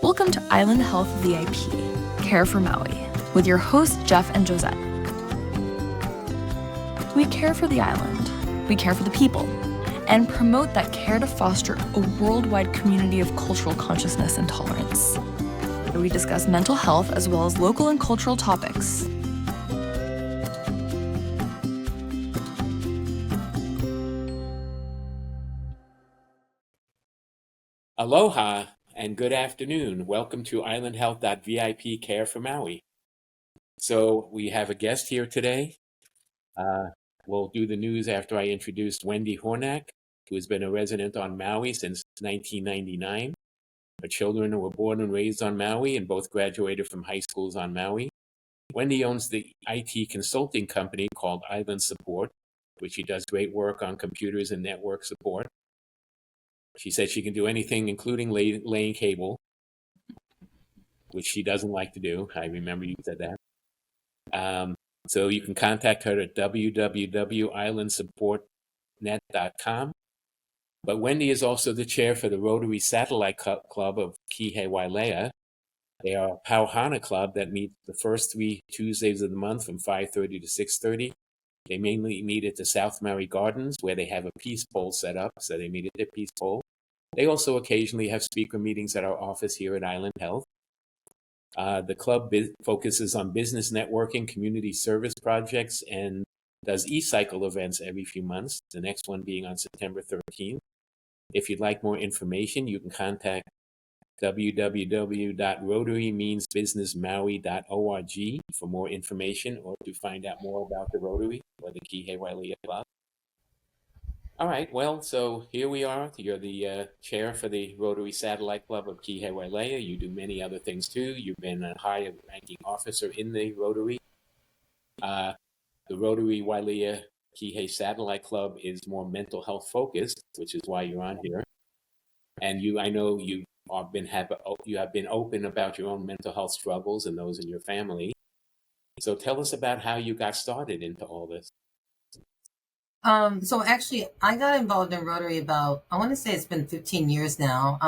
Welcome to Island Health VIP, Care for Maui, with your hosts Jeff and Josette. We care for the island, we care for the people, and promote that care to foster a worldwide community of cultural consciousness and tolerance. We discuss mental health as well as local and cultural topics. Aloha and good afternoon. Welcome to IslandHealth.vip Care for Maui. So we have a guest here today. We'll do the news after I introduce Wendy Hornack, who has been a resident on Maui since 1999. Her children were born and raised on Maui and both graduated from high schools on Maui. Wendy owns the IT consulting company called Island Support, which she does great work on computers and network support. She said she can do anything, including laying cable, which she doesn't like to do. I remember you said that. So you can contact her at www.islandsupportnet.com. But Wendy is also the chair for the Rotary Satellite Club of Kihei-Wailea. They are a Pauhana club that meets the first 3 Tuesdays of the month from 5:30 to 6:30. They mainly meet at the South Maui Gardens, where they have a peace pole set up, so they meet at their peace pole. They also occasionally have speaker meetings at our office here at Island Health. The club focuses on business networking, community service projects, and does e-cycle events every few months, the next one being on September 13th. If you'd like more information, you can contact www.rotarymeansbusinessmaui.org for more information or to find out more about the Rotary or the Kihei-Wailea Club. All right, well, so here we are. You're the chair for the Rotary Satellite Club of Kihei-Wailea. You do many other things too. You've been a high-ranking officer in the Rotary. The Rotary Wailea Kihei Satellite Club is more mental health focused, which is why you're on here. And I know you have been open about your own mental health struggles and those in your family. So tell us about how you got started into all this. So actually, I got involved in Rotary about, I want to say it's been 15 years now.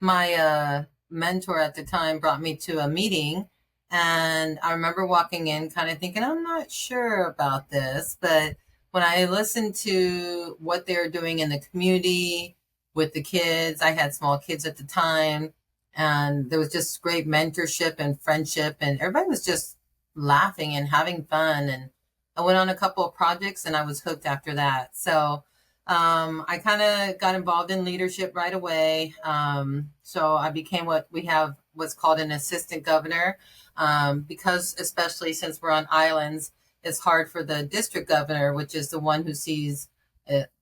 My mentor at the time brought me to a meeting, and I remember walking in kind of thinking, I'm not sure about this. But when I listened to what they were doing in the community with the kids, I had small kids at the time, and there was just great mentorship and friendship, and everybody was just laughing and having fun. And I went on a couple of projects and I was hooked after that. So I kind of got involved in leadership right away. So I became what's called an assistant governor, because especially since we're on islands, it's hard for the district governor, which is the one who sees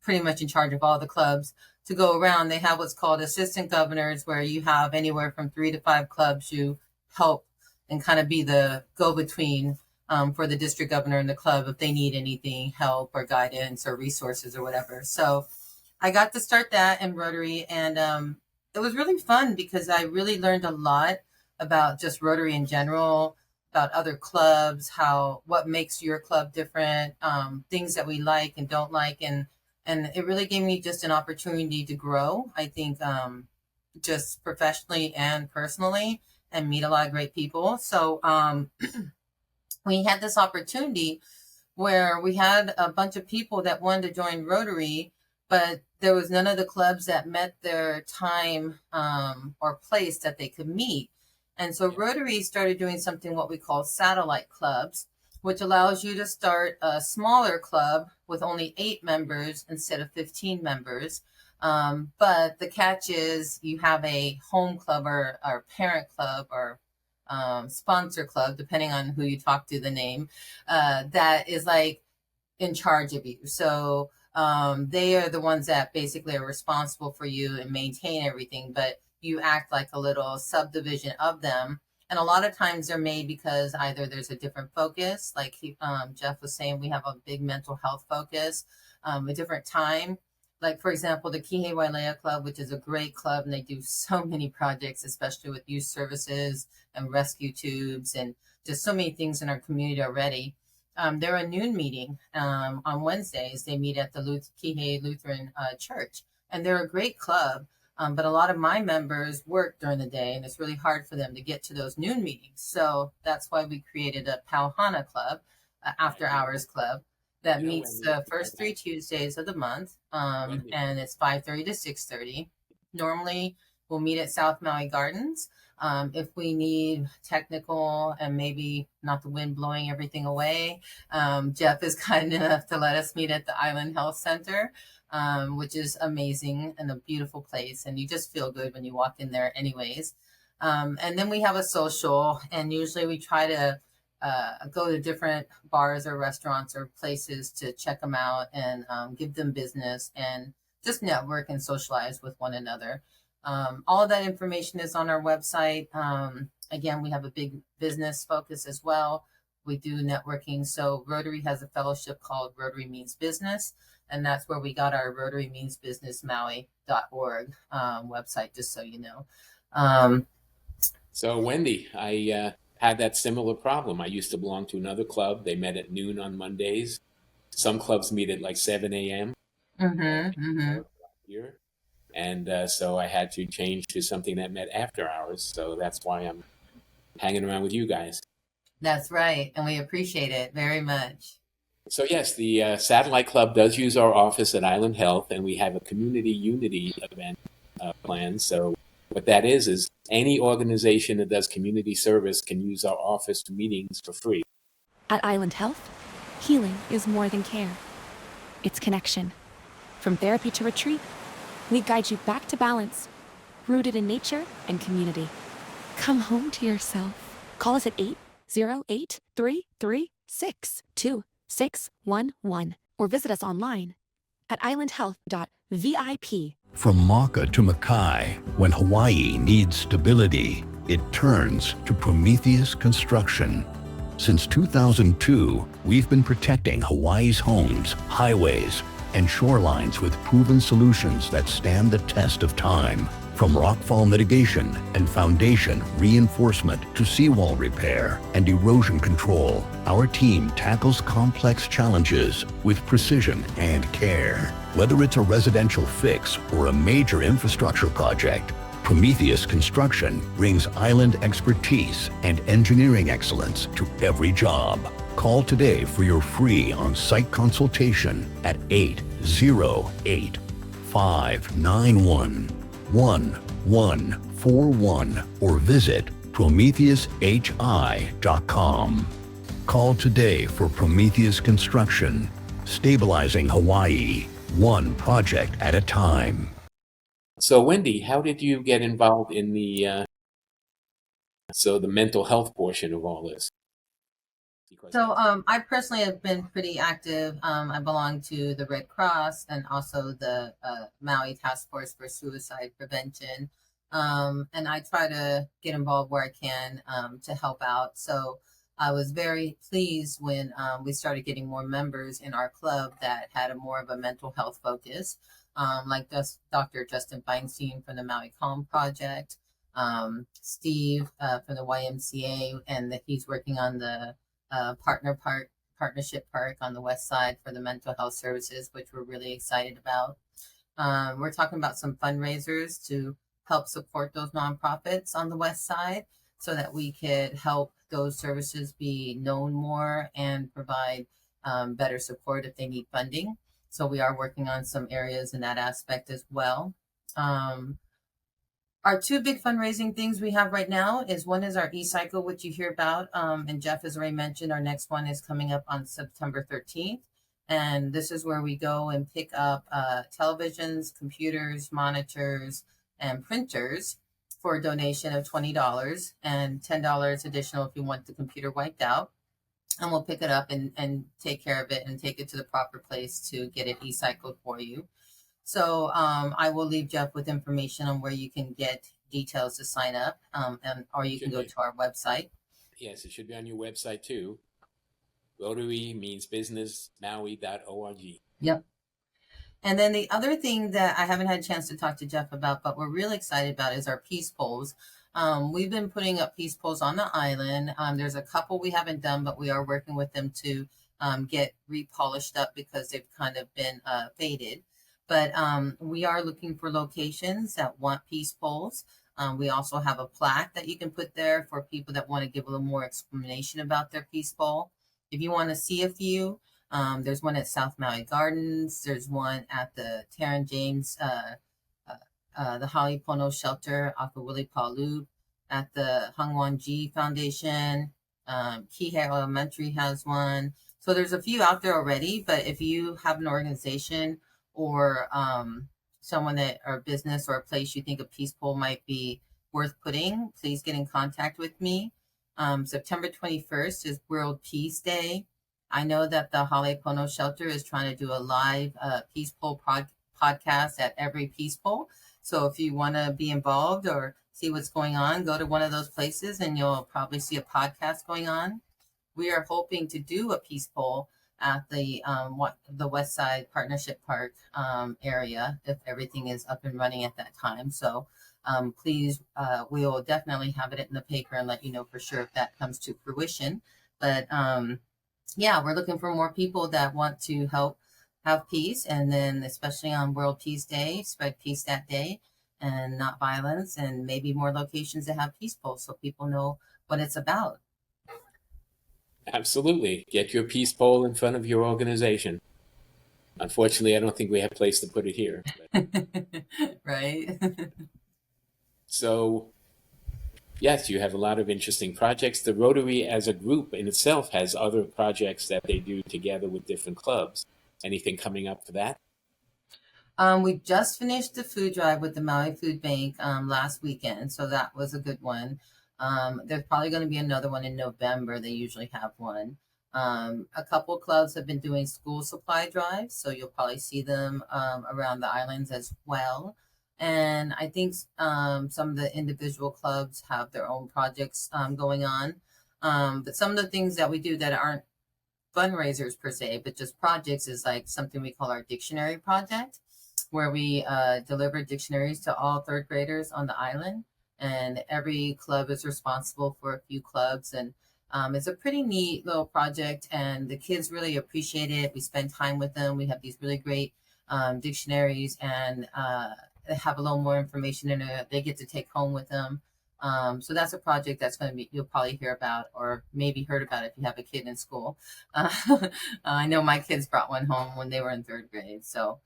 pretty much in charge of all the clubs, to go around. They have what's called assistant governors, where you have anywhere from 3 to 5 clubs you help and kind of be the go-between for the district governor and the club if they need anything, help or guidance or resources or whatever. So I got to start that in Rotary, and it was really fun because I really learned a lot about just Rotary in general, about other clubs, what makes your club different, things that we like and don't like, and it really gave me just an opportunity to grow, I think, just professionally and personally, and meet a lot of great people. So we had this opportunity where we had a bunch of people that wanted to join Rotary, but there was none of the clubs that met their time or place that they could meet. And so Rotary started doing something what we call satellite clubs, which allows you to start a smaller club with only 8 members instead of 15 members. But the catch is you have a home club or parent club or sponsor club, depending on who you talk to, the name, that is like in charge of you. So they are the ones that basically are responsible for you and maintain everything, but you act like a little subdivision of them. And a lot of times they're made because either there's a different focus, like Jeff was saying, we have a big mental health focus, a different time. Like, for example, the Kihei-Wailea Club, which is a great club, and they do so many projects, especially with youth services and rescue tubes and just so many things in our community already. They're a noon meeting on Wednesdays. They meet at the Kihei Lutheran Church, and they're a great club. But a lot of my members work during the day, and it's really hard for them to get to those noon meetings. So that's why we created a Pauhana Club, after hours club, that meets Wendy, the first 3 Tuesdays of the month, Wendy. and it's 5:30 to 6:30. Normally, we'll meet at South Maui Gardens. If we need technical and maybe not the wind blowing everything away, Jeff is kind enough to let us meet at the Island Health Center, which is amazing and a beautiful place. And you just feel good when you walk in there, anyways. And then we have a social, and usually we try to go to different bars or restaurants or places to check them out and give them business and just network and socialize with one another. All of that information is on our website. Again, we have a big business focus as well. We do networking. So Rotary has a fellowship called Rotary Means Business, and that's where we got our Rotary Means Business Maui.org website, just so you know. So Wendy, I had that similar problem. I used to belong to another club. They met at noon on Mondays. Some clubs meet at like 7 a.m. Here. And so I had to change to something that met after hours. So that's why I'm hanging around with you guys. That's right. And we appreciate it very much. So yes, the Satellite Club does use our office at Island Health, and we have a community unity event planned. So what that is any organization that does community service can use our office meetings for free. At Island Health, healing is more than care. It's connection. From therapy to retreat, we guide you back to balance, rooted in nature and community. Come home to yourself. Call us at 808-336-2611 or visit us online at IslandHealth.vip. From Maka to Makai, when Hawaii needs stability, it turns to Prometheus Construction. Since 2002, we've been protecting Hawaii's homes, highways, and shorelines with proven solutions that stand the test of time. From rockfall mitigation and foundation reinforcement to seawall repair and erosion control, our team tackles complex challenges with precision and care. Whether it's a residential fix or a major infrastructure project, Prometheus Construction brings island expertise and engineering excellence to every job. Call today for your free on-site consultation at 808-591-1141 or visit PrometheusHI.com. Call today for Prometheus Construction, stabilizing Hawaii, one project at a time. So Wendy, how did you get involved in the mental health portion of all this? So I personally have been pretty active. I belong to the Red Cross and also the Maui Task Force for Suicide Prevention. And I try to get involved where I can to help out. So I was very pleased when we started getting more members in our club that had a more of a mental health focus, like Dr. Justin Feinstein from the Maui Calm Project, Steve from the YMCA, and he's working on the partnership park on the west side for the mental health services, which we're really excited about. We're talking about some fundraisers to help support those nonprofits on the west side so that we could help those services be known more and provide better support if they need funding. So we are working on some areas in that aspect as well. Our two big fundraising things we have right now is one is our e-cycle, which you hear about, and Jeff has already mentioned. Our next one is coming up on September 13th. And this is where we go and pick up televisions, computers, monitors, and printers for a donation of $20 and $10 additional if you want the computer wiped out. And we'll pick it up and take care of it and take it to the proper place to get it e-cycled for you. So I will leave Jeff with information on where you can get details to sign up, or you can go to our website. Yes, it should be on your website too. Rotary Means Business Maui.org. Yep. And then the other thing that I haven't had a chance to talk to Jeff about, but we're really excited about, is our peace polls. We've been putting up peace polls on the island. There's a couple we haven't done, but we are working with them to get repolished up because they've kind of been faded. But we are looking for locations that want peace poles. We also have a plaque that you can put there for people that want to give a little more explanation about their peace pole. If you want to see a few, there's one at South Maui Gardens. There's one at the Taryn James, the Halepono Shelter off of Willie Paul Loop, at the Hungwan G Foundation. Kihei Elementary has one. So there's a few out there already, but if you have an organization or someone that or business or a place you think a peace pole might be worth putting, please get in contact with me. September 21st is World Peace Day. I know that the Halepono Shelter is trying to do a live peace pole podcast at every peace pole. So if you want to be involved or see what's going on, go to one of those places and you'll probably see a podcast going on. We are hoping to do a peace pole at the West Side Partnership Park area if everything is up and running at that time. So please, we will definitely have it in the paper and let you know for sure if that comes to fruition. But yeah, we're looking for more people that want to help have peace, and then especially on World Peace Day, spread peace that day and not violence, and maybe more locations that have peace poles so people know what it's about. Absolutely. Get your peace pole in front of your organization. Unfortunately, I don't think we have a place to put it here. Right? So, yes, you have a lot of interesting projects. The Rotary as a group in itself has other projects that they do together with different clubs. Anything coming up for that? We just finished the food drive with the Maui Food Bank last weekend, so that was a good one. There's probably going to be another one in November. They usually have one. A couple clubs have been doing school supply drives, so you'll probably see them around the islands as well. And I think some of the individual clubs have their own projects going on. But some of the things that we do that aren't fundraisers per se, but just projects is like something we call our dictionary project, where we deliver dictionaries to all third graders on the island. And every club is responsible for a few clubs. And it's a pretty neat little project, and the kids really appreciate it. We spend time with them. We have these really great dictionaries, and they have a little more information in it. They get to take home with them. So that's a project that's going to be, you'll probably hear about, or maybe heard about if you have a kid in school. I know my kids brought one home when they were in third grade. So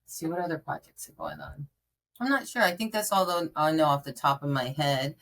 see what other projects are going on. I'm not sure. I think that's all I know off the top of my head.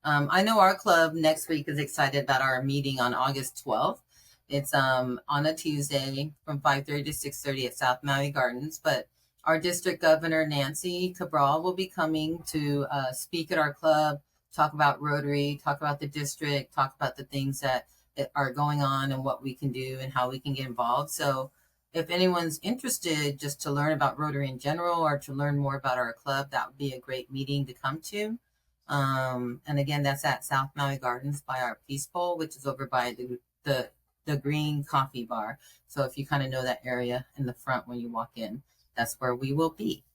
I know our club next week is excited about our meeting on August 12th. It's on a Tuesday from 5:30 to 6:30 at South Maui Gardens, but our district governor, Nancy Cabral, will be coming to speak at our club, talk about Rotary, talk about the district, talk about the things that are going on and what we can do and how we can get involved. So if anyone's interested just to learn about Rotary in general or to learn more about our club, that would be a great meeting to come to. And again, that's at South Maui Gardens by our Peace Pole, which is over by the Green Coffee Bar. So if you kind of know that area in the front when you walk in, that's where we will be.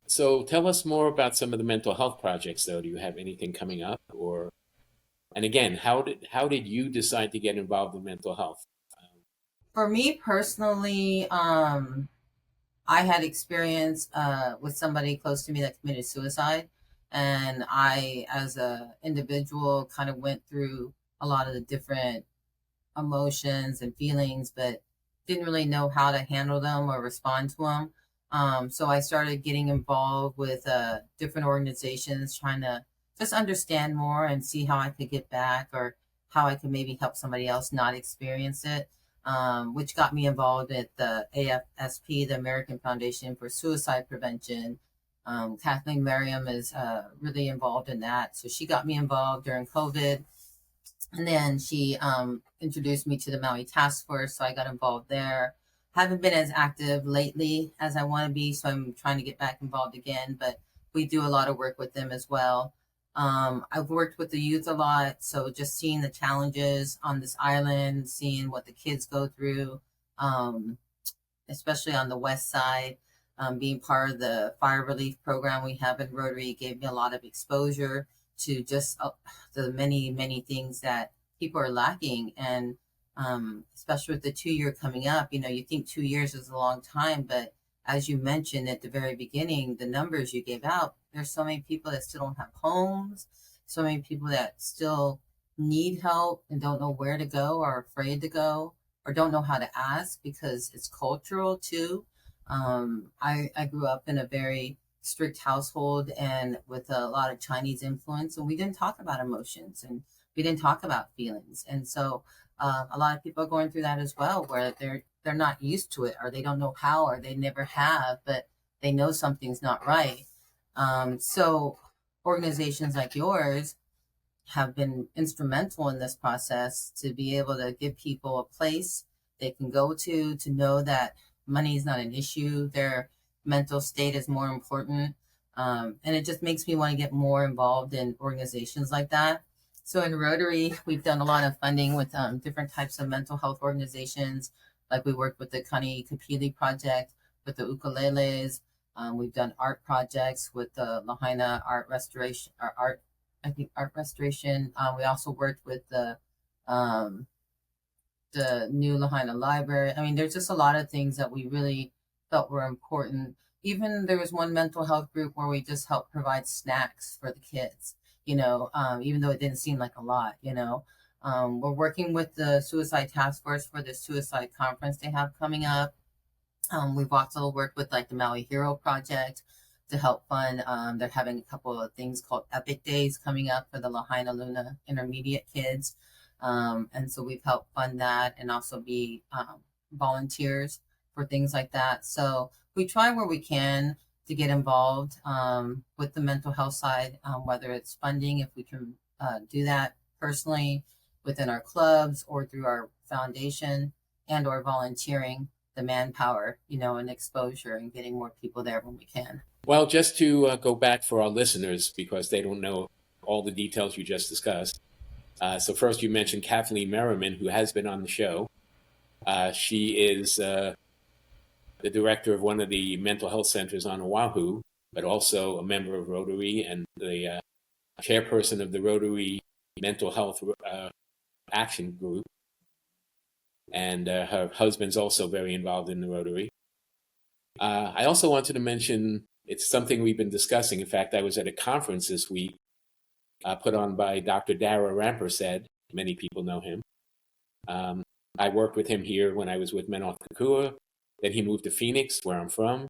So tell us more about some of the mental health projects, though. Do you have anything coming up? And again, how did you decide to get involved in mental health? For me personally, I had experience with somebody close to me that committed suicide. And I, as an individual, kind of went through a lot of the different emotions and feelings, but didn't really know how to handle them or respond to them. So I started getting involved with different organizations, trying to just understand more and see how I could get back or how I could maybe help somebody else not experience it, which got me involved at the AFSP, the American Foundation for Suicide Prevention. Kathleen Merriam is really involved in that. So she got me involved during COVID. And then she introduced me to the Maui Task Force, so I got involved there. Haven't been as active lately as I want to be, so I'm trying to get back involved again, but we do a lot of work with them as well. I've worked with the youth a lot, so just seeing the challenges on this island, seeing what the kids go through, especially on the west side, being part of the fire relief program we have in Rotary gave me a lot of exposure to just the many things that people are lacking. And especially with the 2 year coming up, you think 2 years is a long time, but as you mentioned at the very beginning, the numbers you gave out, there's so many people that still don't have homes, so many people that still need help and don't know where to go or are afraid to go or don't know how to ask because it's cultural too. I grew up in a very strict household and with a lot of Chinese influence, and we didn't talk about emotions and we didn't talk about feelings. And so a lot of people are going through that as well, where they're not used to it, or they don't know how, or they never have, but they know something's not right. So organizations like yours have been instrumental in this process to be able to give people a place they can go to know that money is not an issue. Their mental state is more important. And it just makes me want to get more involved in organizations like that. So in Rotary, we've done a lot of funding with different types of mental health organizations. Like we worked with the Kani Kapili Project, with the ukuleles. We've done art projects with the Lahaina art restoration, or art restoration. We also worked with the new Lahaina library. I mean, there's just a lot of things that we really felt were important. Even there was one mental health group where we just helped provide snacks for the kids, even though it didn't seem like a lot. We're working with the Suicide Task Force for the suicide conference they have coming up. We've also worked with like the Maui Hero Project to help fund. They're having a couple of things called Epic Days coming up for the Lahaina Luna intermediate kids. And so we've helped fund that and also be volunteers for things like that. So we try where we can to get involved with the mental health side, whether it's funding, if we can do that personally within our clubs or through our foundation, and or volunteering the manpower, and exposure and getting more people there when we can. Well, just to go back for our listeners, because they don't know all the details you just discussed. So first you mentioned Kathleen Merriman, who has been on the show. She is the director of one of the mental health centers on Oahu, but also a member of Rotary and the chairperson of the Rotary Mental Health Action Group. And her husband's also very involved in the Rotary. I also wanted to mention, it's something we've been discussing. In fact, I was at a conference this week put on by Dr. Dara Rampersad. Many people know him. I worked with him here when I was with Men Off Kakua. Then he moved to Phoenix, where I'm from.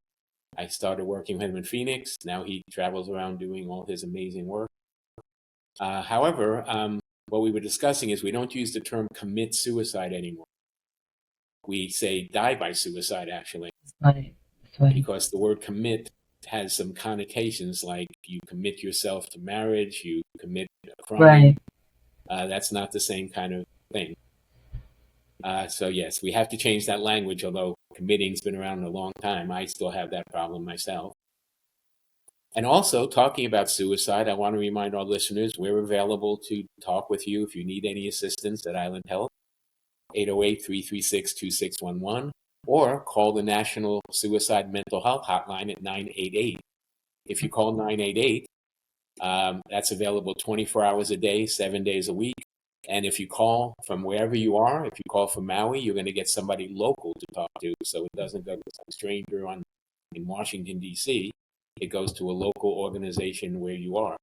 I started working with him in Phoenix. Now he travels around doing all his amazing work. However, what we were discussing is we don't use the term commit suicide anymore. We say die by suicide, actually. Right. Because the word commit has some connotations like you commit yourself to marriage, you commit a crime. Right. That's not the same kind of thing. So yes, we have to change that language, although committing's been around a long time. I still have that problem myself. And also, talking about suicide, I want to remind our listeners, we're available to talk with you if you need any assistance at Island Health, 808-336-2611, or call the National Suicide Mental Health Hotline at 988. If you call 988, that's available 24 hours a day, 7 days a week. And if you call from wherever you are, if you call from Maui, you're going to get somebody local to talk to, so it doesn't go to some stranger in Washington, D.C. It goes to a local organization where you are.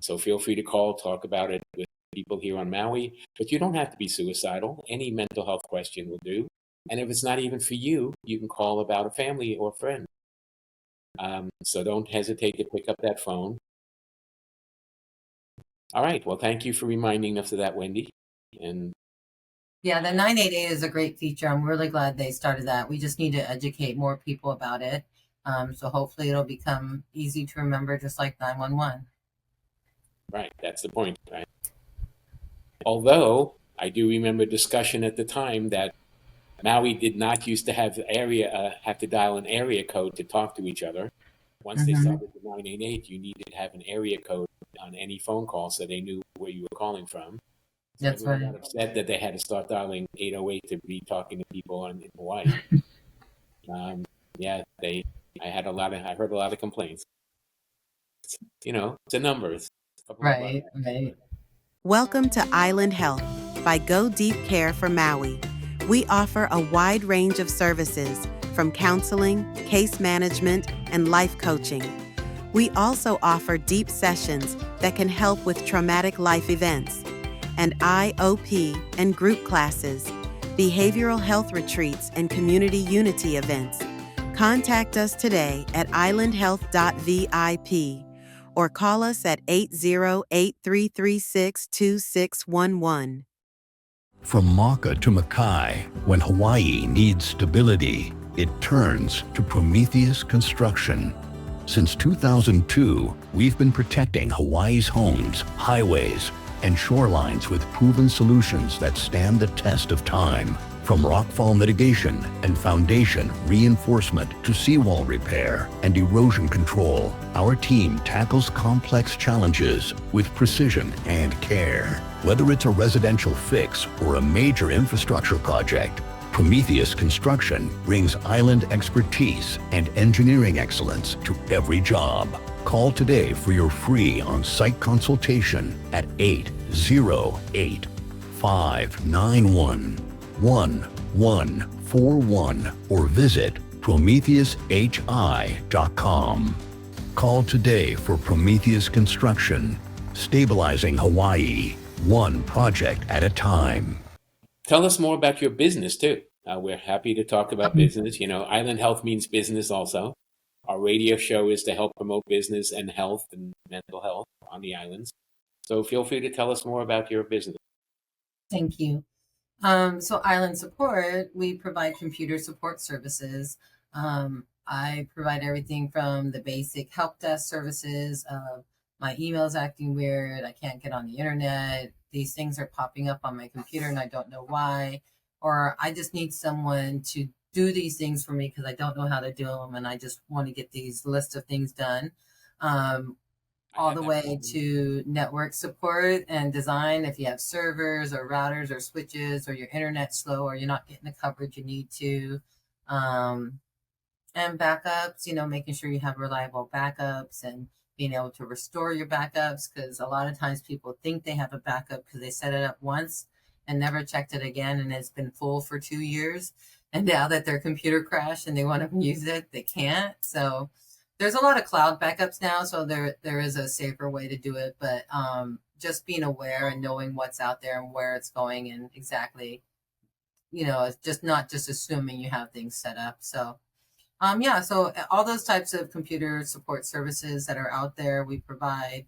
So feel free to call, talk about it with people here on Maui. But you don't have to be suicidal. Any mental health question will do. And if it's not even for you, you can call about a family or friend. So don't hesitate to pick up that phone. All right. Well, thank you for reminding us of that, Wendy. And yeah, the 988 is a great feature. I'm really glad they started that. We just need to educate more people about it. So hopefully it'll become easy to remember, just like 911. Right. That's the point, right? Although I do remember discussion at the time that Maui did not used to have to dial an area code to talk to each other. Once they started the 988, you needed to have an area code on any phone call so they knew where you were calling from. So That's right. Got upset that they had to start dialing 808 to be talking to people in Hawaii. I heard a lot of complaints. It's a number. Right. Welcome to Island Health by Go Deep Care for Maui. We offer a wide range of services from counseling, case management, and life coaching. We also offer deep sessions that can help with traumatic life events, and IOP and group classes, behavioral health retreats, and community unity events. Contact us today at IslandHealth.vip or call us at 808-336-2611. From Maka to Makai, when Hawaii needs stability, it turns to Prometheus Construction. Since 2002, we've been protecting Hawaii's homes, highways, and shorelines with proven solutions that stand the test of time. From rockfall mitigation and foundation reinforcement to seawall repair and erosion control, our team tackles complex challenges with precision and care. Whether it's a residential fix or a major infrastructure project, Prometheus Construction brings island expertise and engineering excellence to every job. Call today for your free on-site consultation at 808-591-1141 or visit PrometheusHI.com. Call today for Prometheus Construction, stabilizing Hawaii, one project at a time. Tell us more about your business, too. We're happy to talk about business. You know, Island Health means business also. Our radio show is to help promote business and health and mental health on the islands. So feel free to tell us more about your business. Thank you. So Island Support, we provide computer support services. I provide everything from the basic help desk services. My email's acting weird. I can't get on the internet. These things are popping up on my computer and I don't know why. Or I just need someone to do these things for me because I don't know how to do them and I just want to get these list of things done. All the way to network support and design. If you have servers or routers or switches or your internet's slow or you're not getting the coverage you need to. And backups, you know, making sure you have reliable backups and being able to restore your backups, because a lot of times people think they have a backup because they set it up once and never checked it again and it's been full for 2 years. And now that their computer crashed and they want to use it, they can't. So there's a lot of cloud backups now, so there is a safer way to do it. But just being aware and knowing what's out there and where it's going and exactly, you know, it's just not just assuming you have things set up. So so all those types of computer support services that are out there, we provide.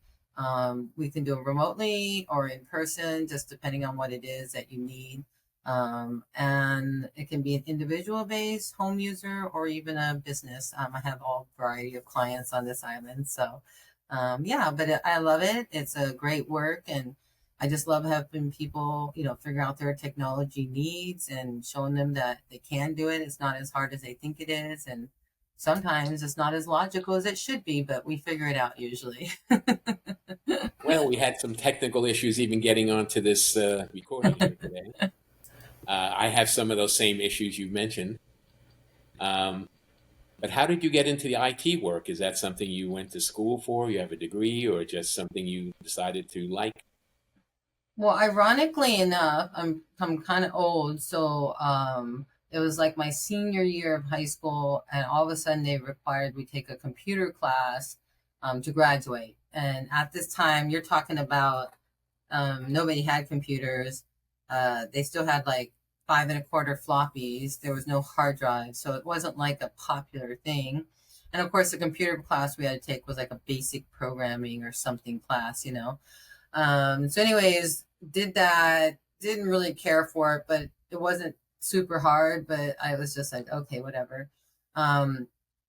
We can do it remotely or in person, just depending on what it is that you need. And it can be an individual based home user or even a business. I have all variety of clients on this island. So, but I love it. It's a great work. And I just love helping people, you know, figure out their technology needs and showing them that they can do it. It's not as hard as they think it is. And sometimes it's not as logical as it should be, but we figure it out usually. Well, we had some technical issues even getting onto this recording here today. I have some of those same issues you mentioned. But how did you get into the IT work? Is that something you went to school for? You have a degree, or just something you decided to like? Well, ironically enough, I'm kind of old, so it was like my senior year of high school, and all of a sudden they required we take a computer class to graduate. And at this time, you're talking about nobody had computers. They still had like 5 1/4 floppies. There was no hard drive, so it wasn't like a popular thing. And of course, the computer class we had to take was like a basic programming or something class, you know. So anyways, did that, didn't really care for it, but it wasn't super hard, but I was just like, okay, whatever.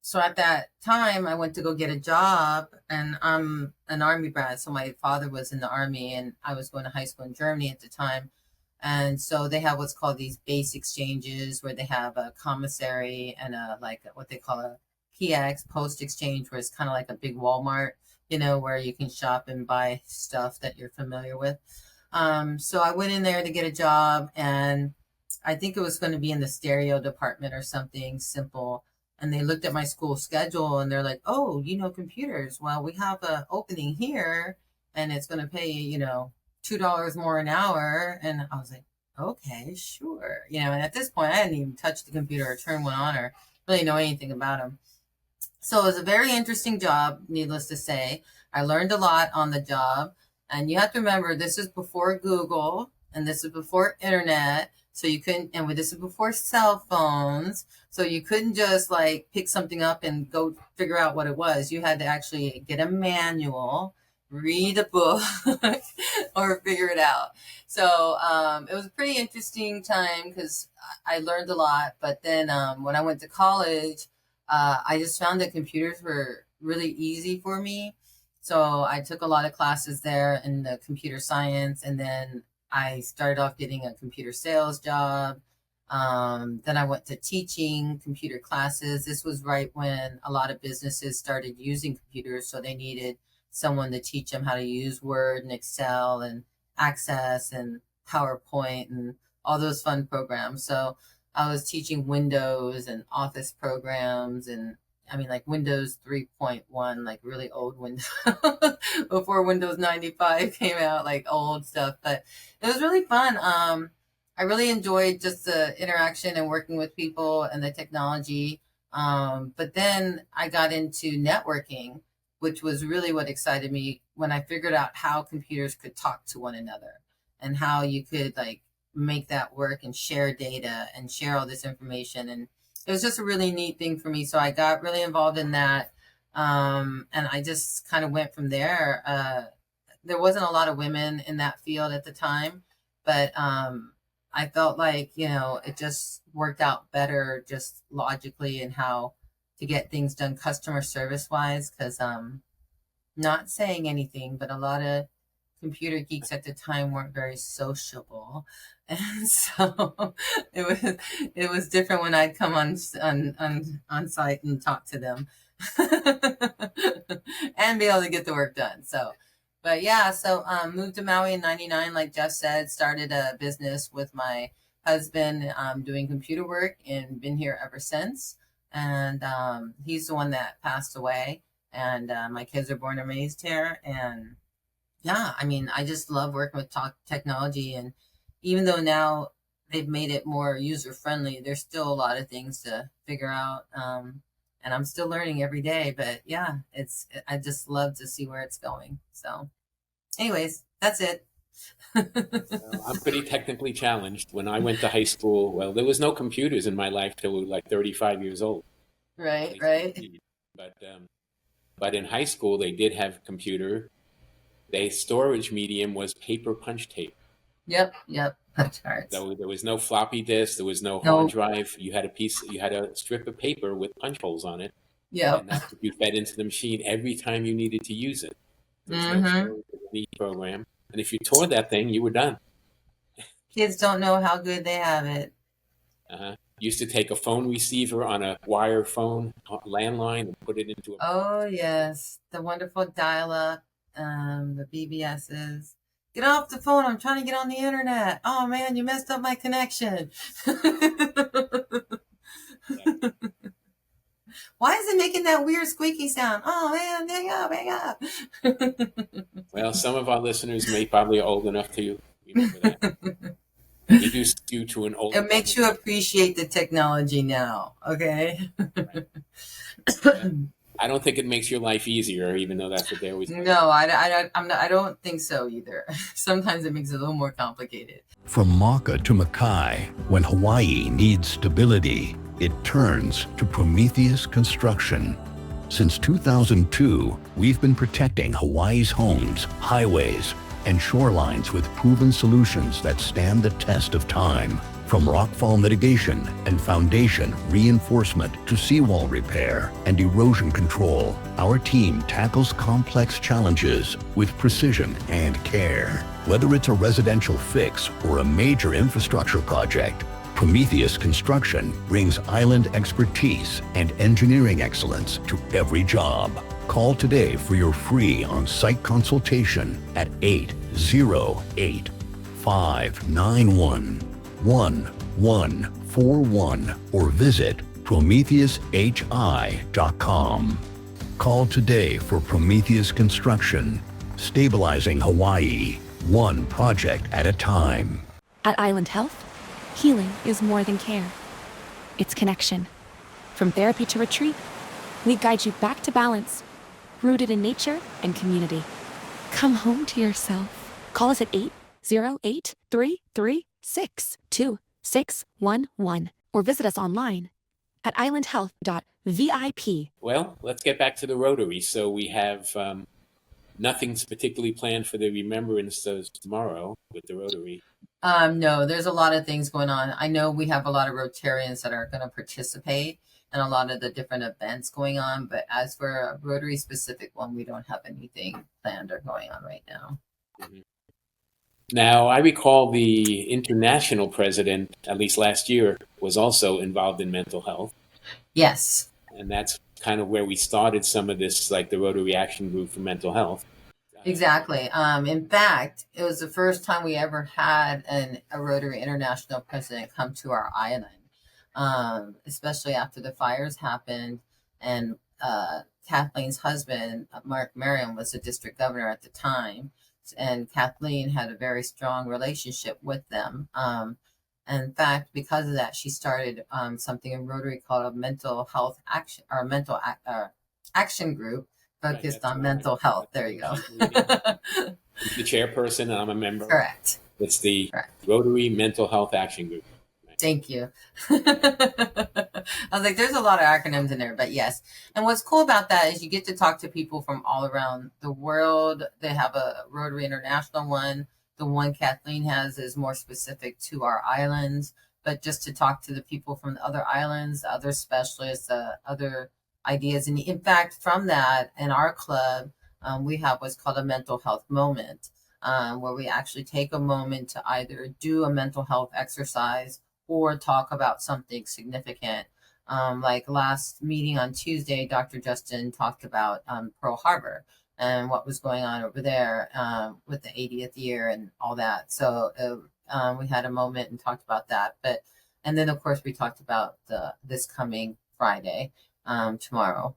So at that time I went to go get a job, and I'm an Army brat. So my father was in the Army and I was going to high school in Germany at the time. And so they have what's called these base exchanges where they have a commissary and what they call a PX post exchange, where it's kind of like a big Walmart, you know, where you can shop and buy stuff that you're familiar with. So I went in there to get a job, and I think it was going to be in the stereo department or something simple. And they looked at my school schedule and they're like, oh, you know, computers. Well, we have an opening here and it's going to pay, you know, $2 more an hour. And I was like, okay, sure. You know, and at this point I hadn't even touched the computer or turned one on or really know anything about them. So it was a very interesting job, needless to say. I learned a lot on the job. And you have to remember, this is before Google and this is before internet. So you couldn't, and this is before cell phones. So you couldn't just like pick something up and go figure out what it was. You had to actually get a manual, read a book, or figure it out. So it was a pretty interesting time because I learned a lot. But then when I went to college, I just found that computers were really easy for me. So I took a lot of classes there in the computer science, and then I started off getting a computer sales job. Then I went to teaching computer classes. This was right when a lot of businesses started using computers, so they needed someone to teach them how to use Word and Excel and Access and PowerPoint and all those fun programs. So I was teaching Windows and Office programs, and I mean, like Windows 3.1, like really old Windows before Windows 95 came out, like old stuff. But it was really fun. I really enjoyed just the interaction and working with people and the technology. But then I got into networking, which was really what excited me when I figured out how computers could talk to one another and how you could like make that work and share data and share all this information. And it was just a really neat thing for me. So I got really involved in that. And I just kind of went from there. There wasn't a lot of women in that field at the time, but I felt like, it just worked out better just logically and how to get things done customer service wise. Because not saying anything, but a lot of computer geeks at the time weren't very sociable. And so it was different when I'd come on site and talk to them and be able to get the work done. So, but yeah, so moved to Maui in 99, like Jeff said, started a business with my husband doing computer work and been here ever since. And he's the one that passed away, and my kids are born and raised here. And yeah, I mean, I just love working with technology. And even though now they've made it more user friendly, there's still a lot of things to figure out. And I'm still learning every day, but yeah, I just love to see where it's going. So anyways, that's it. Well, I'm pretty technically challenged. When I went to high school, well, there was no computers in my life till like 35 years old. Right. But in high school, they did have a computer. The storage medium was paper punch tape. Yep. Punch cards. So there was no floppy disk. There was no hard drive. You had a strip of paper with punch holes on it. Yeah. And that's what you fed into the machine every time you needed to use it. There was no storage in the program. And if you tore that thing, you were done. Kids don't know how good they have it. Used to take a phone receiver on a wire phone landline and put it into a... Oh, yes. The wonderful dial-up, the BBSs. Get off the phone. I'm trying to get on the internet. Oh, man, you messed up my connection. Why is it making that weird squeaky sound? Oh, man, hang up. Well, some of our listeners may probably old enough to remember that. Introduced you to an old... It makes you appreciate the technology now, okay? I don't think it makes your life easier, even though that's what they always... No, I don't think so either. Sometimes it makes it a little more complicated. From Maka to Makai, when Hawaii needs stability, it turns to Prometheus Construction. Since 2002, we've been protecting Hawaii's homes, highways, and shorelines with proven solutions that stand the test of time. From rockfall mitigation and foundation reinforcement to seawall repair and erosion control, our team tackles complex challenges with precision and care. Whether it's a residential fix or a major infrastructure project, Prometheus Construction brings island expertise and engineering excellence to every job. Call today for your free on-site consultation at 808-591-1141 or visit PrometheusHI.com. Call today for Prometheus Construction, stabilizing Hawaii, one project at a time. At Island Health, healing is more than care. It's connection. From therapy to retreat, we guide you back to balance, rooted in nature and community. Come home to yourself. Call us at 808-336-2611 or visit us online at IslandHealth.vip. Well, let's get back to the Rotary. So we have nothing's particularly planned for the remembrance of tomorrow with the Rotary. No, there's a lot of things going on. I know we have a lot of Rotarians that are going to participate in a lot of the different events going on, but as for a Rotary specific one, we don't have anything planned or going on right now. Mhm. Now, I recall the international president, at least last year, was also involved in mental health. Yes. And that's kind of where we started some of this, like the Rotary Action Group for Mental Health. Exactly. In fact, it was the first time we ever had a Rotary International president come to our island, especially after the fires happened. And Kathleen's husband, Mark Merriam, was the district governor at the time. And Kathleen had a very strong relationship with them. In fact, because of that, she started something in Rotary called a mental health action or action group focused on mental health. There you go. The chairperson, and I'm a member. Correct. It's the Correct. Rotary Mental Health Action Group. Thank you. I was like, there's a lot of acronyms in there, but yes. And what's cool about that is you get to talk to people from all around the world. They have a Rotary International one. The one Kathleen has is more specific to our islands, but just to talk to the people from the other islands, the other specialists, other ideas. And in fact, from that, in our club, we have what's called a mental health moment, where we actually take a moment to either do a mental health exercise or talk about something significant. Like last meeting on Tuesday, Dr. Justin talked about Pearl Harbor and what was going on over there with the 80th year and all that. So we had a moment and talked about that. And then of course we talked about this coming Friday, tomorrow,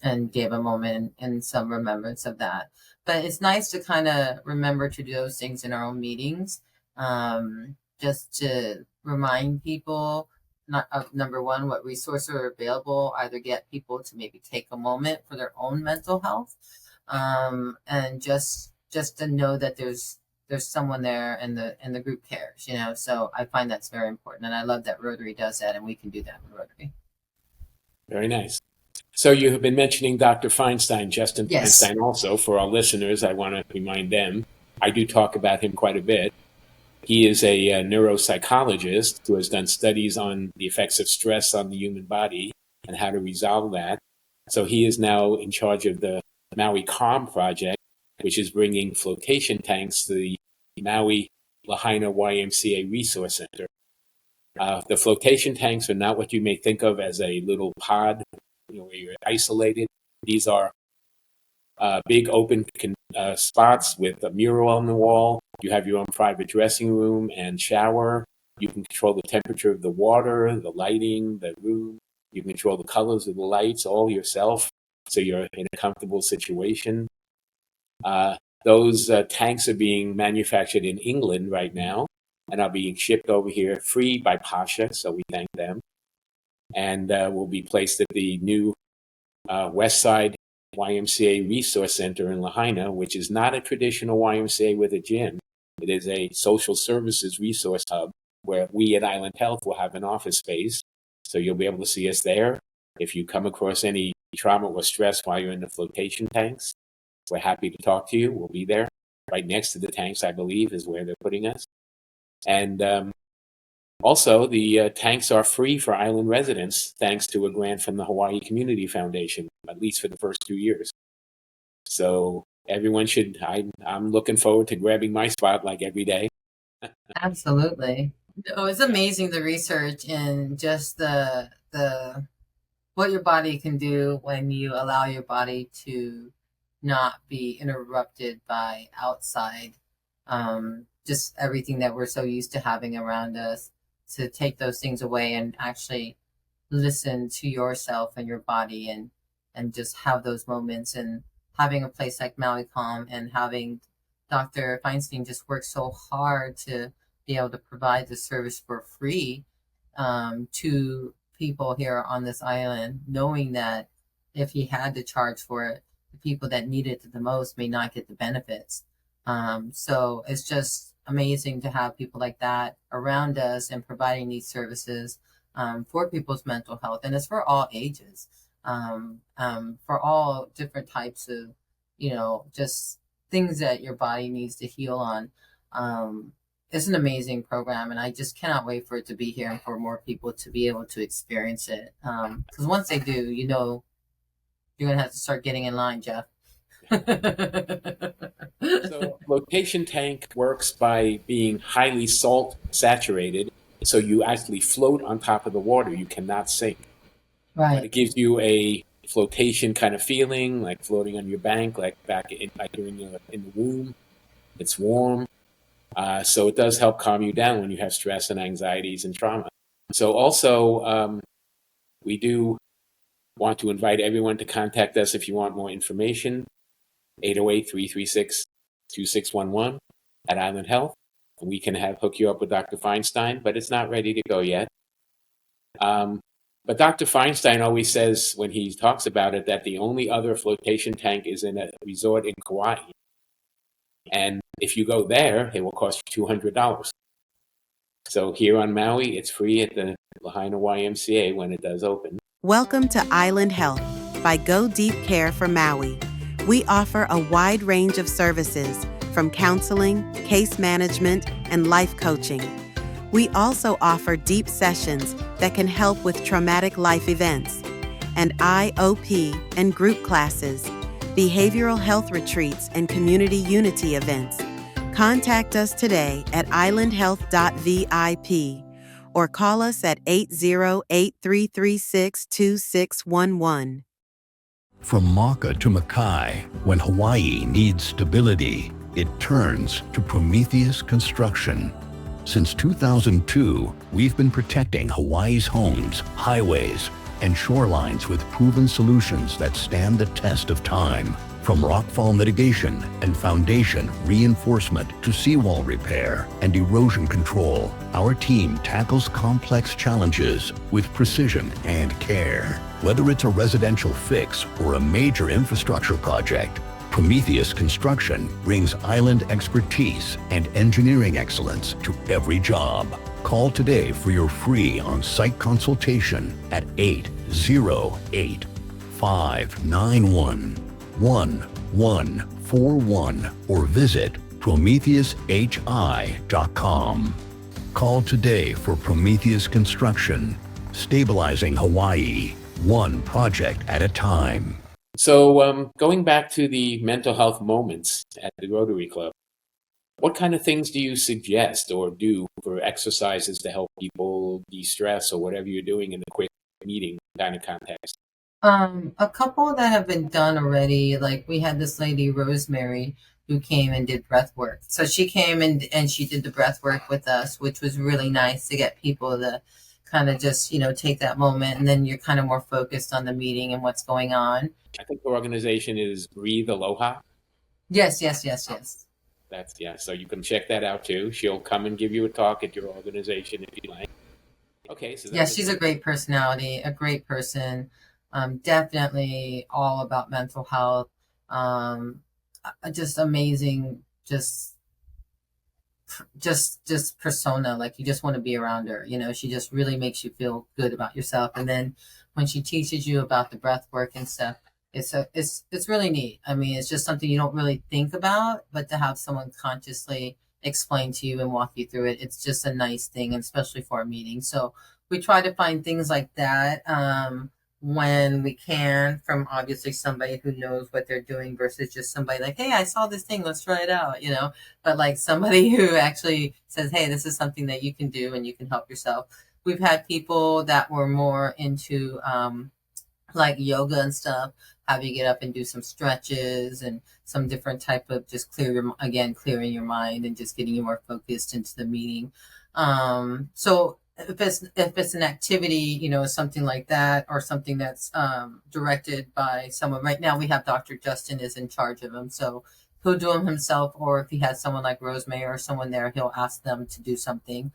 and gave a moment and some remembrance of that. But it's nice to kind of remember to do those things in our own meetings, just to remind people, number one, what resources are available, either get people to maybe take a moment for their own mental health, and just to know that there's someone there and the group cares, So I find that's very important, and I love that Rotary does that, and we can do that in Rotary. Very nice. So you have been mentioning Dr. Feinstein, Justin Yes. Feinstein also. For our listeners, I want to remind them, I do talk about him quite a bit. He is a neuropsychologist who has done studies on the effects of stress on the human body and how to resolve that. So he is now in charge of the Maui Calm Project, which is bringing flotation tanks to the Maui Lahaina YMCA Resource Center. The flotation tanks are not what you may think of as a little pod, where you're isolated. These are big open spots with a mural on the wall. You have your own private dressing room and shower. You can control the temperature of the water, the lighting, the room. You can control the colors of the lights all yourself, so you're in a comfortable situation. Those tanks are being manufactured in England right now and are being shipped over here free by Pasha, so we thank them. And will be placed at the new West Side YMCA Resource Center in Lahaina, which is not a traditional YMCA with a gym. It is a social services resource hub where we at Island Health will have an office space. So you'll be able to see us there. If you come across any trauma or stress while you're in the flotation tanks, we're happy to talk to you. We'll be there. Right next to the tanks, I believe, is where they're putting us. And also, the tanks are free for island residents, thanks to a grant from the Hawaii Community Foundation, at least for the first 2 years. So everyone should, I'm looking forward to grabbing my spot like every day. Absolutely. Oh, it's amazing, the research and just the what your body can do when you allow your body to not be interrupted by outside, just everything that we're so used to having around us, to take those things away and actually listen to yourself and your body and just have those moments. And having a place like Maui Calm and having Dr. Feinstein just work so hard to be able to provide the service for free, to people here on this island, knowing that if he had to charge for it, the people that needed it the most may not get the benefits. So it's just amazing to have people like that around us and providing these services for people's mental health. And it's for all ages, for all different types of, just things that your body needs to heal on. It's an amazing program, and I just cannot wait for it to be here and for more people to be able to experience it. Because once they do, you're going to have to start getting in line, Jeff. So flotation tank works by being highly salt saturated, so you actually float on top of the water. You cannot sink. Right. But it gives you a flotation kind of feeling, like floating on your bank, like you're in the womb. It's warm. So it does help calm you down when you have stress and anxieties and trauma. So also, we do want to invite everyone to contact us if you want more information. 808-336-2611 at Island Health. We can hook you up with Dr. Feinstein, but it's not ready to go yet. But Dr. Feinstein always says when he talks about it that the only other flotation tank is in a resort in Kauai. And if you go there, it will cost you $200. So here on Maui, it's free at the Lahaina YMCA when it does open. Welcome to Island Health by Go Deep Care for Maui. We offer a wide range of services from counseling, case management, and life coaching. We also offer deep sessions that can help with traumatic life events, and IOP and group classes, behavioral health retreats, and community unity events. Contact us today at IslandHealth.vip or call us at 808-336-2611. From Maka to Makai, when Hawaii needs stability, it turns to Prometheus Construction. Since 2002, we've been protecting Hawaii's homes, highways, and shorelines with proven solutions that stand the test of time. From rockfall mitigation and foundation reinforcement to seawall repair and erosion control, our team tackles complex challenges with precision and care. Whether it's a residential fix or a major infrastructure project, Prometheus Construction brings island expertise and engineering excellence to every job. Call today for your free on-site consultation at 808-591-1141 or visit PrometheusHI.com. Call today for Prometheus Construction, stabilizing Hawaii, one project at a time. So going back to the mental health moments at the Rotary Club, what kind of things do you suggest or do for exercises to help people de-stress or whatever you're doing in a quick meeting kind of context? A couple that have been done already, like we had this lady, Rosemary, who came and did breath work. So she came and she did the breath work with us, which was really nice to get people to kind of just, take that moment, and then you're kind of more focused on the meeting and what's going on. I think the organization is Breathe Aloha. Yes. So you can check that out too. She'll come and give you a talk at your organization if you like. Okay. So yeah, she's a great personality, a great person. Definitely all about mental health. Just amazing, just persona. Like you just want to be around her. She just really makes you feel good about yourself. And then when she teaches you about the breath work and stuff, it's really neat. I mean, it's just something you don't really think about, but to have someone consciously explain to you and walk you through it, it's just a nice thing, and especially for a meeting. So we try to find things like that when we can, from obviously somebody who knows what they're doing versus just somebody like, hey, I saw this thing, let's try it out, but like somebody who actually says, hey, this is something that you can do and you can help yourself. We've had people that were more into like yoga and stuff, have you get up and do some stretches and some different type of just clearing your mind and just getting you more focused into the meeting. So if it's an activity, something like that, or something that's directed by someone. Right now we have Dr. Justin is in charge of them, so he'll do them himself, or if he has someone like Rosemary or someone there, he'll ask them to do something.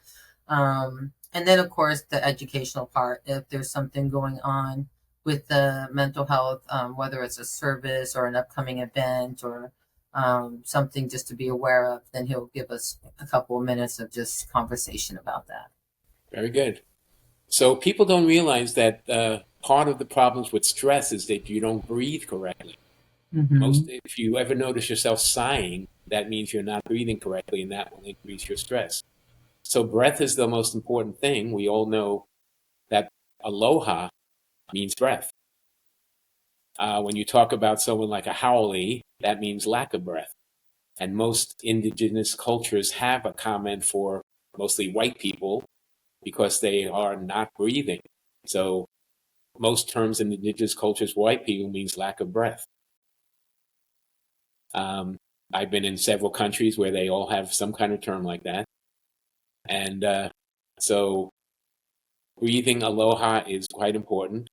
And then, of course, the educational part, if there's something going on with the mental health, whether it's a service or an upcoming event or something just to be aware of, then he'll give us a couple of minutes of just conversation about that. Very good. So people don't realize that part of the problems with stress is that you don't breathe correctly. If you ever notice yourself sighing, that means you're not breathing correctly, and that will increase your stress. So breath is the most important thing. We all know that aloha means breath. When you talk about someone like a haole, that means lack of breath. And most indigenous cultures have a comment for mostly white people because they are not breathing. So most terms in indigenous cultures, white people means lack of breath. I've been in several countries where they all have some kind of term like that. And so breathing aloha is quite important.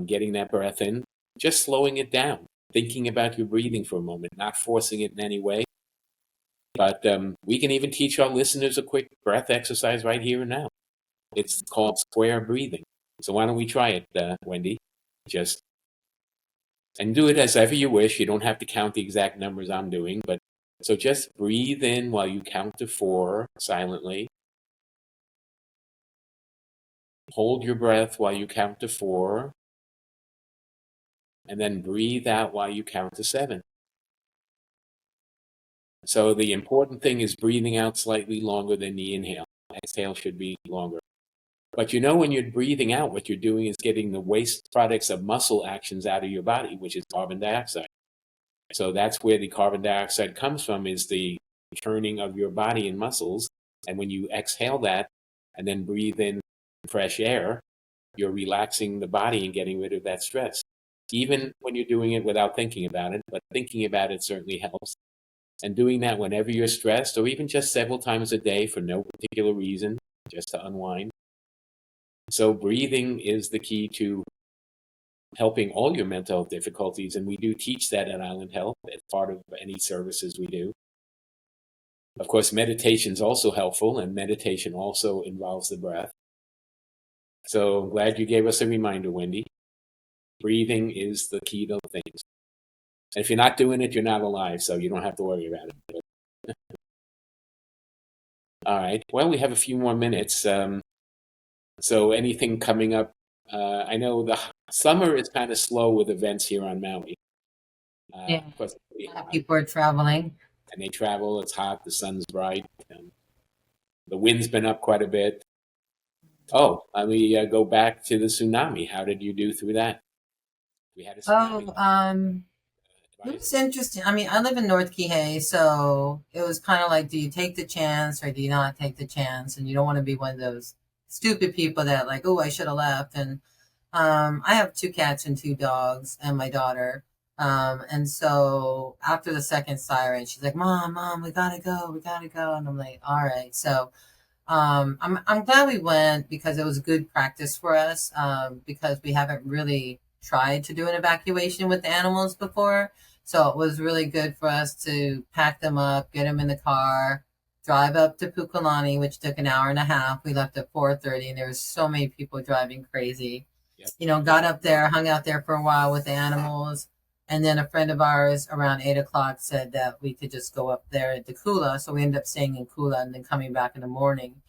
Getting that breath in, just slowing it down, thinking about your breathing for a moment, not forcing it in any way. But we can even teach our listeners a quick breath exercise right here and now. It's called square breathing. So why don't we try it, Wendy? And do it as ever you wish. You don't have to count the exact numbers I'm doing, but so just breathe in while you count to 4 silently. Hold your breath while you count to 4. And then breathe out while you count to 7. So the important thing is breathing out slightly longer than the inhale. Exhale should be longer. But when you're breathing out, what you're doing is getting the waste products of muscle actions out of your body, which is carbon dioxide. So that's where the carbon dioxide comes from, is the churning of your body and muscles. And when you exhale that and then breathe in fresh air, you're relaxing the body and getting rid of that stress. Even when you're doing it without thinking about it, but thinking about it certainly helps. And doing that whenever you're stressed, or even just several times a day for no particular reason, just to unwind. So breathing is the key to helping all your mental health difficulties, and we do teach that at Island Health as part of any services we do. Of course, meditation is also helpful, and meditation also involves the breath. So I'm glad you gave us a reminder, Wendy. Breathing is the key to things. And if you're not doing it, you're not alive, so you don't have to worry about it. All right. Well, we have a few more minutes. So anything coming up? I know the summer is kind of slow with events here on Maui. Yeah, of course, people are traveling. And they travel. It's hot. The sun's bright. The wind's been up quite a bit. Oh, let me go back to the tsunami. How did you do through that? We had a tsunami. It was interesting. I mean, I live in North Kihei, so it was kind of like, do you take the chance or do you not take the chance? And you don't want to be one of those stupid people that like, oh, I should have left. And I have 2 cats and 2 dogs and my daughter. And so after the second siren, she's like, Mom, we gotta go. And I'm like, all right. So I'm glad we went because it was good practice for us because we haven't really tried to do an evacuation with the animals before. So it was really good for us to pack them up, get them in the car, drive up to Pukalani, which took an hour and a half. We left at 4:30 and there was so many people driving crazy. Yep. Got up there, hung out there for a while with the animals. And then a friend of ours around 8 o'clock said that we could just go up there into Kula. So we ended up staying in Kula and then coming back in the morning.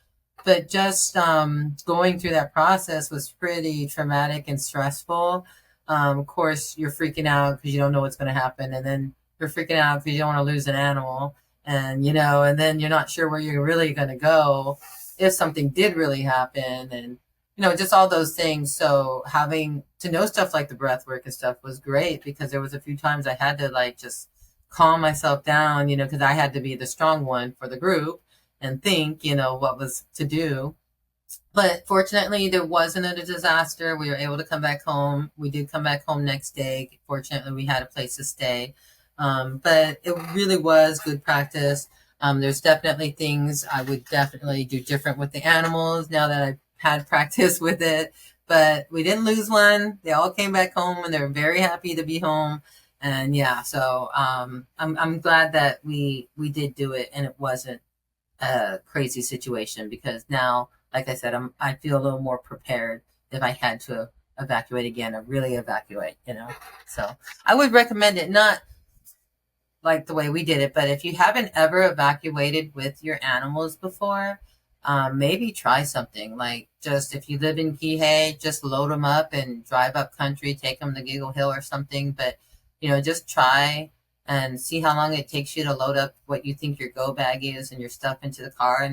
But just going through that process was pretty traumatic and stressful. Of course, you're freaking out because you don't know what's going to happen. And then you're freaking out because you don't want to lose an animal. And, and then you're not sure where you're really going to go if something did really happen. And, just all those things. So having to know stuff like the breath work and stuff was great because there was a few times I had to like just calm myself down, because I had to be the strong one for the group and think, what was to do. But fortunately, there wasn't a disaster. We were able to come back home. We did come back home next day. Fortunately, we had a place to stay. But it really was good practice. There's definitely things I would definitely do different with the animals now that I've had practice with it. But we didn't lose one. They all came back home and they're very happy to be home. And yeah, so I'm glad that we did do it and it wasn't a crazy situation because now like I said, I feel a little more prepared if I had to evacuate again or really evacuate, So I would recommend it, not like the way we did it, but if you haven't ever evacuated with your animals before, maybe try something like, just if you live in Kihei, just load them up and drive up country, take them to Giggle Hill or something. But just try and see how long it takes you to load up what you think your go bag is and your stuff into the car,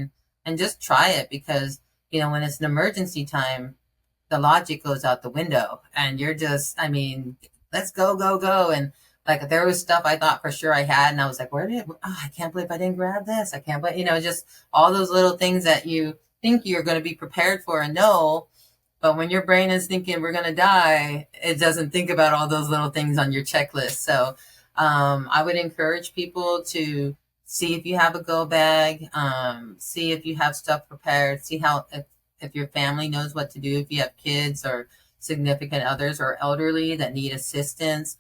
and just try it, because when it's an emergency time, the logic goes out the window, and you're just, let's go, go, go. And like, there was stuff I thought for sure I had, and I was like, I can't believe I didn't grab this. I can't believe, just all those little things that you think you're going to be prepared for and know. But when your brain is thinking we're going to die, it doesn't think about all those little things on your checklist. So I would encourage people to see if you have a go bag, see if you have stuff prepared, see how, if your family knows what to do, if you have kids or significant others or elderly that need assistance,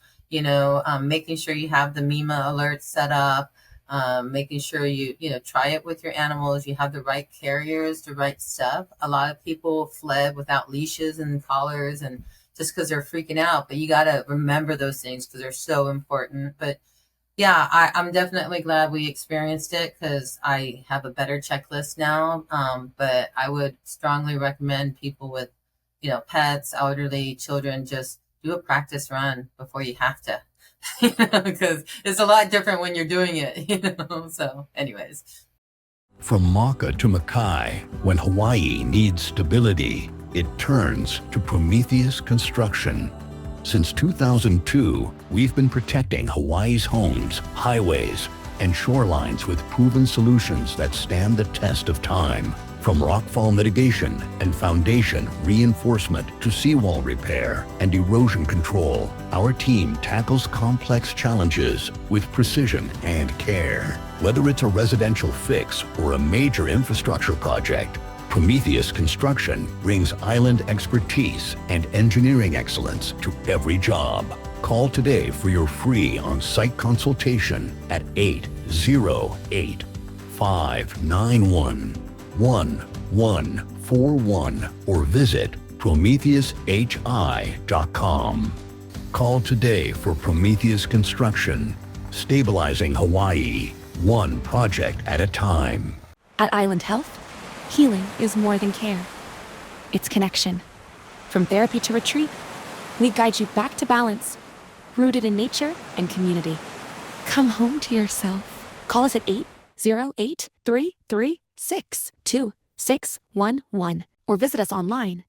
making sure you have the MEMA alerts set up, making sure you try it with your animals, you have the right carriers, the right stuff. A lot of people fled without leashes and collars, and just because they're freaking out, but you got to remember those things because they're so important. But yeah, I'm definitely glad we experienced it, because I have a better checklist now. But I would strongly recommend people with, pets, elderly, children, just do a practice run before you have to, because it's a lot different when you're doing it, So anyways. From Maka to Makai, when Hawaii needs stability, it turns to Prometheus Construction. Since 2002, we've been protecting Hawaii's homes, highways, and shorelines with proven solutions that stand the test of time. From rockfall mitigation and foundation reinforcement to seawall repair and erosion control, our team tackles complex challenges with precision and care. Whether it's a residential fix or a major infrastructure project, Prometheus Construction brings island expertise and engineering excellence to every job. Call today for your free on-site consultation at 808-591-1141 or visit PrometheusHI.com. Call today for Prometheus Construction, stabilizing Hawaii, one project at a time. At Island Health, healing is more than care. It's connection. From therapy to retreat, we guide you back to balance, rooted in nature and community. Come home to yourself. Call us at 808-336-2611 or visit us online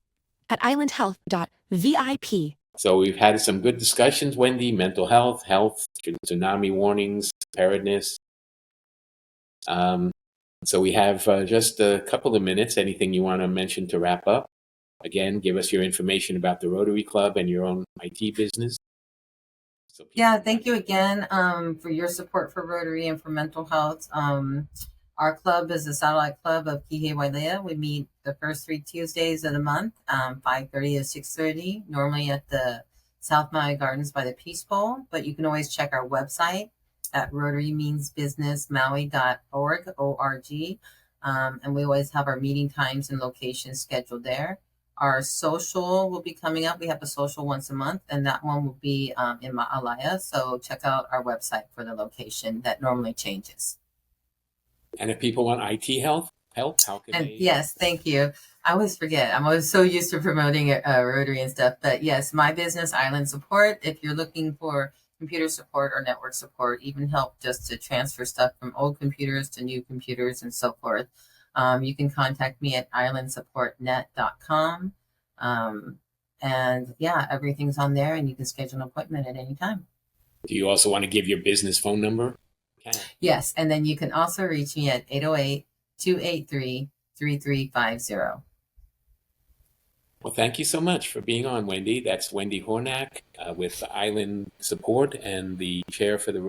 at IslandHealth.vip. So we've had some good discussions, Wendy. Mental health, tsunami warnings, preparedness. So we have just a couple of minutes. Anything you want to mention to wrap up? Again, give us your information about the Rotary Club and your own IT business. Yeah, thank you again for your support for Rotary and for mental health. Our club is a satellite club of Kihei Wailea. We meet the first 3 Tuesdays of the month, 5:30 to 6:30, normally at the South Maui Gardens by the Peace Bowl. But you can always check our website at rotarymeansbusinessmaui.org, O-R-G. And we always have our meeting times and locations scheduled there. Our social will be coming up. We have a social once a month, and that one will be in Ma'alaya. So check out our website for the location that normally changes. And if people want IT help, how can they? Yes, thank you. I always forget. I'm always so used to promoting Rotary and stuff. But yes, my business, Island Support, if you're looking for computer support or network support, even help just to transfer stuff from old computers to new computers and so forth, you can contact me at islandsupportnet.com. And yeah, everything's on there, and you can schedule an appointment at any time. Do you also want to give your business phone number? Okay. Yes, and then you can also reach me at 808-283-3350. Well, thank you so much for being on, Wendy. That's Wendy Hornack with Island Support and the chair for the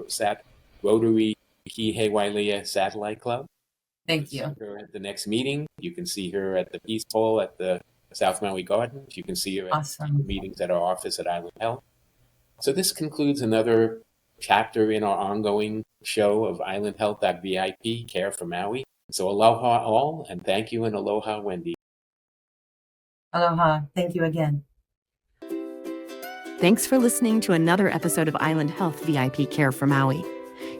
Rotary Kihei Wailea Satellite Club. Thank You you. can see her at the next meeting. You can see her at the Peace Bowl at the South Maui Gardens. You can see her at Awesome. the meetings at our office at Island Health. So this concludes another chapter in our ongoing show of IslandHealth.vip, Care for Maui. So aloha all, and thank you, and aloha, Wendy. Aloha. Thank you again. Thanks for listening to another episode of Island Health VIP Care for Maui.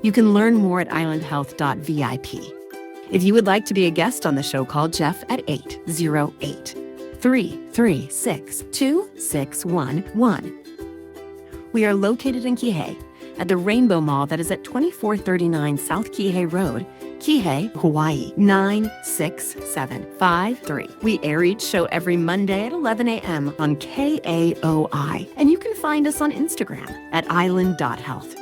You can learn more at IslandHealth.vip. If you would like to be a guest on the show, call Jeff at 808-336-2611. We are located in Kihei at the Rainbow Mall that is at 2439 South Kihei Road, Kihei, Hawaii, 96753. We air each show every Monday at 11 a.m. on KAOI, and you can find us on Instagram at island.health.